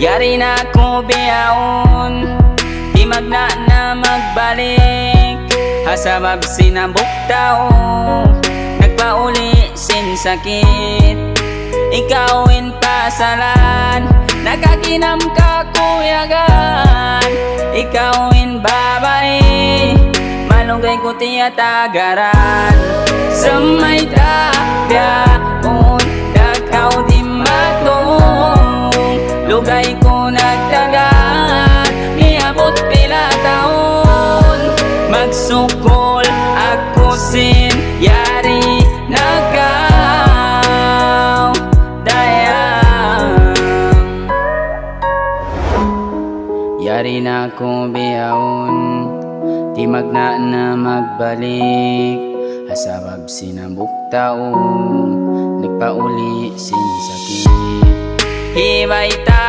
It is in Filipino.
Yari na ko biyaon, di magna na magbalik. Hasabab sinambok tao, nagpauli sin sakit. Ikawin pasalan, nakakinam ka kuyagan. Ikawin babae, malunggay ko tiyatagaran. Sa may tabiaon, dakaw di matong. Lugay ko nagdagan, niabot pila taon. Magsukol ako sin yari nagaw dayang. Yari na ko biyaon, di magna na magbalik. Hasabab sinambok tao, nagpauli sin sakit. Himay ta